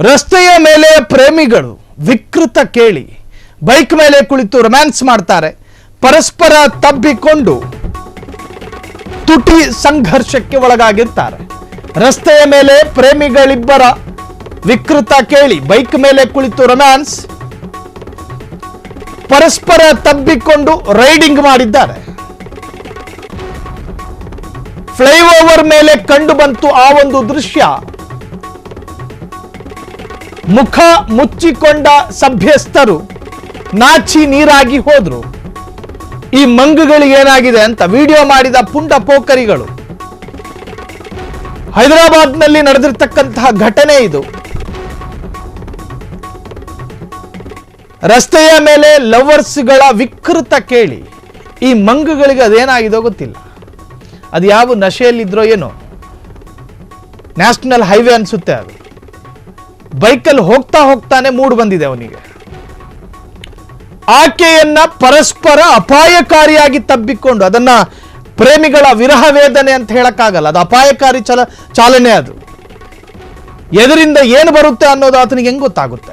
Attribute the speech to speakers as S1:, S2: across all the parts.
S1: ರಸ್ತೆಯ ಮೇಲೆ ಪ್ರೇಮಿಗಳು ವಿಕೃತ ಕೇಳಿ ಬೈಕ್ ಮೇಲೆ ಕುಳಿತು ರೊಮ್ಯಾನ್ಸ್ ಮಾಡ್ತಾರೆ. ಪರಸ್ಪರ ತಬ್ಬಿಕೊಂಡು ತುಟಿ ಸಂಘರ್ಷಕ್ಕೆ ಒಳಗಾಗಿರ್ತಾರೆ. ರಸ್ತೆಯ ಮೇಲೆ ಪ್ರೇಮಿಗಳಿಬ್ಬರ ವಿಕೃತ ಕೇಳಿ ಬೈಕ್ ಮೇಲೆ ಕುಳಿತು ರೊಮ್ಯಾನ್ಸ್, ಪರಸ್ಪರ ತಬ್ಬಿಕೊಂಡು ರೈಡಿಂಗ್ ಮಾಡಿದ್ದಾರೆ. ಫ್ಲೈಓವರ್ ಮೇಲೆ ಕಂಡು ಬಂತು ಆ ಒಂದು ದೃಶ್ಯ. ಮುಖ ಮುಚ್ಚಿಕೊಂಡ ಸಭ್ಯಸ್ಥರು ನಾಚಿ ನೀರಾಗಿ ಹೋದ್ರು. ಈ ಮಂಗುಗಳಿಗೆ ಏನಾಗಿದೆ ಅಂತ ವಿಡಿಯೋ ಮಾಡಿದ ಪುಂಡ ಪೋಖರಿಗಳು. ಹೈದರಾಬಾದ್ನಲ್ಲಿ ನಡೆದಿರ್ತಕ್ಕಂತಹ ಘಟನೆ ಇದು. ರಸ್ತೆಯ ಮೇಲೆ ಲವರ್ಸ್ಗಳ ವಿಕೃತ ಕೇಳಿ ಈ ಮಂಗುಗಳಿಗೆ ಅದೇನಾಗಿದೋ ಗೊತ್ತಿಲ್ಲ. ಅದು ಯಾವ ನಶೆಯಲ್ಲಿದ್ರೋ ಏನೋ. ನ್ಯಾಷನಲ್ ಹೈವೇ ಅನ್ಸುತ್ತೆ. ಅದು ಬೈಕಲ್ಲಿ ಹೋಗ್ತಾ ಹೋಗ್ತಾನೆ ಮೂಡ್ ಬಂದಿದೆ ಅವನಿಗೆ. ಆಕೆಯನ್ನ ಪರಸ್ಪರ ಅಪಾಯಕಾರಿಯಾಗಿ ತಬ್ಬಿಕೊಂಡು, ಅದನ್ನ ಪ್ರೇಮಿಗಳ ವಿರಹ ವೇದನೆ ಅಂತ ಹೇಳಕ್ಕಾಗಲ್ಲ, ಅದು ಅಪಾಯಕಾರಿ ಚಾಲನೆ. ಅದು ಎದುರಿಂದ ಏನು ಬರುತ್ತೆ ಅನ್ನೋದು ಆತನಿಗೆ ಹೆಂಗ್ ಗೊತ್ತಾಗುತ್ತೆ?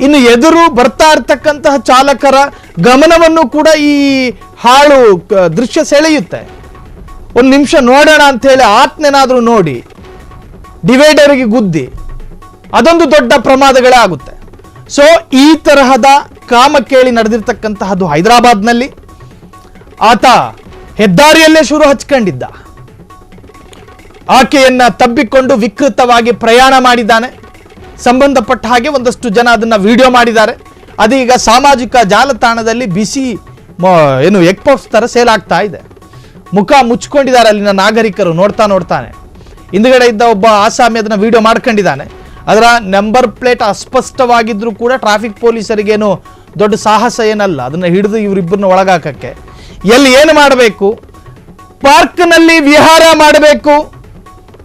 S1: ಇನ್ನು ಎದುರು ಬರ್ತಾ ಇರ್ತಕ್ಕಂತಹ ಚಾಲಕರ ಗಮನವನ್ನು ಕೂಡ ಈ ಹಾಳು ದೃಶ್ಯ ಸೆಳೆಯುತ್ತೆ. ಒಂದು ನಿಮಿಷ ನೋಡೋಣ ಅಂತ ಹೇಳಿ ಆತ್ನೇನಾದ್ರೂ ನೋಡಿ ಡಿವೈಡರ್ಗೆ ಗುದ್ದಿ ಅದೊಂದು ದೊಡ್ಡ ಪ್ರಮಾದಗಳೇ ಆಗುತ್ತೆ. ಸೊ ಈ ತರಹದ ಕಾಮ ಕೇಳಿ ನಡೆದಿರ್ತಕ್ಕಂತಹದ್ದು ಹೈದರಾಬಾದ್ನಲ್ಲಿ. ಆತ ಹೆದ್ದಾರಿಯಲ್ಲೇ ಶುರು ಹಚ್ಕೊಂಡಿದ್ದ. ಆಕೆಯನ್ನ ತಬ್ಬಿಕೊಂಡು ವಿಕೃತವಾಗಿ ಪ್ರಯಾಣ ಮಾಡಿದ್ದಾನೆ. ಸಂಬಂಧಪಟ್ಟ ಹಾಗೆ ಒಂದಷ್ಟು ಜನ ಅದನ್ನ ವಿಡಿಯೋ ಮಾಡಿದ್ದಾರೆ. ಅದೀಗ ಸಾಮಾಜಿಕ ಜಾಲತಾಣದಲ್ಲಿ ಬಿಸಿ ಎಗ್ ಪಫ್ಸ್ ತರ ಸೇಲ್ ಆಗ್ತಾ ಇದೆ. ಮುಖ ಮುಚ್ಕೊಂಡಿದ್ದಾರೆ ಅಲ್ಲಿನ ನಾಗರಿಕರು. ನೋಡ್ತಾನೆ ಹಿಂದ್ಗಡೆ ಇದ್ದ ಒಬ್ಬ ಆಸಾಮಿ ಅದನ್ನ ವಿಡಿಯೋ ಮಾಡ್ಕೊಂಡಿದ್ದಾನೆ. ಅದರ ನಂಬರ್ ಪ್ಲೇಟ್ ಅಸ್ಪಷ್ಟವಾಗಿದ್ರೂ ಕೂಡ ಟ್ರಾಫಿಕ್ ಪೊಲೀಸರಿಗೇನು ದೊಡ್ಡ ಸಾಹಸ ಏನಲ್ಲ ಅದನ್ನ ಹಿಡಿದು ಇವರಿಬ್ಬರನ್ನ ಒಳಗಾಕಕ್ಕೆ. ಎಲ್ಲಿ ಏನು ಮಾಡಬೇಕು? ಪಾರ್ಕ್ನಲ್ಲಿ ವಿಹಾರ ಮಾಡಬೇಕು,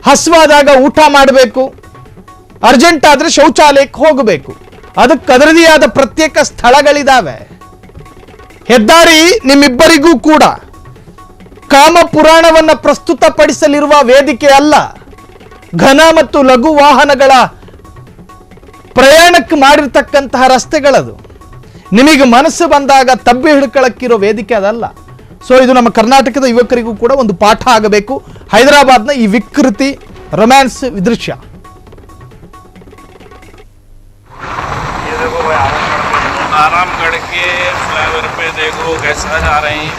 S1: ಹಸ್ವಾದಾಗ ಊಟ ಮಾಡಬೇಕು, ಅರ್ಜೆಂಟ್ ಆದ್ರೆ ಶೌಚಾಲಯಕ್ಕೆ ಹೋಗಬೇಕು. ಅದಕ್ಕೆ ಅದರದೇ ಆದ ಪ್ರತ್ಯೇಕ ಸ್ಥಳಗಳಿದಾವೆ. ಹೆದ್ದಾರಿ ನಿಮ್ಮಿಬ್ಬರಿಗೂ ಕೂಡ ಕಾಮ ಪುರಾಣವನ್ನ ಪ್ರಸ್ತುತಪಡಿಸಲಿರುವ ವೇದಿಕೆ ಅಲ್ಲ. ಘನ ಮತ್ತು ಲಘು ವಾಹನಗಳ ಪ್ರಯಾಣಕ್ಕೆ ಮಾಡಿರ್ತಕ್ಕಂತಹ ರಸ್ತೆಗಳದು. ನಿಮಗೆ ಮನಸ್ಸು ಬಂದಾಗ ತಬ್ಬಿ ಹಿಡ್ಕೊಳ್ಳಕ್ಕಿರೋ ವೇದಿಕೆ ಅದಲ್ಲ. ಸೊ ಇದು ನಮ್ಮ ಕರ್ನಾಟಕದ ಯುವಕರಿಗೂ ಕೂಡ ಒಂದು ಪಾಠ ಆಗಬೇಕು. ಹೈದರಾಬಾದ್ನ ಈ ವಿಕೃತಿ ರೊಮ್ಯಾನ್ಸ್ ದೃಶ್ಯ.
S2: आरामगढ़ के फ्लाईओवर पे देखो कैसा जा रहे हैं.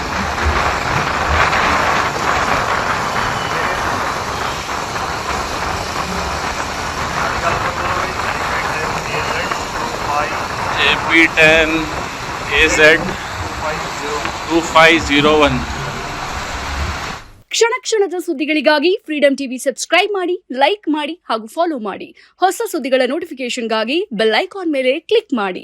S2: AP10 AZ 2501.
S3: ಕ್ಷಣ ಕ್ಷಣದ ಸುದ್ದಿಗಳಿಗಾಗಿ ಫ್ರೀಡಂ ಟಿವಿ ಸಬ್ಸ್ಕ್ರೈಬ್ ಮಾಡಿ, ಲೈಕ್ ಮಾಡಿ ಹಾಗೂ ಫಾಲೋ ಮಾಡಿ. ಹೊಸ ಸುದ್ದಿಗಳ ನೋಟಿಫಿಕೇಶನ್ಗಾಗಿ ಬೆಲ್ ಐಕಾನ್ ಮೇಲೆ ಕ್ಲಿಕ್ ಮಾಡಿ.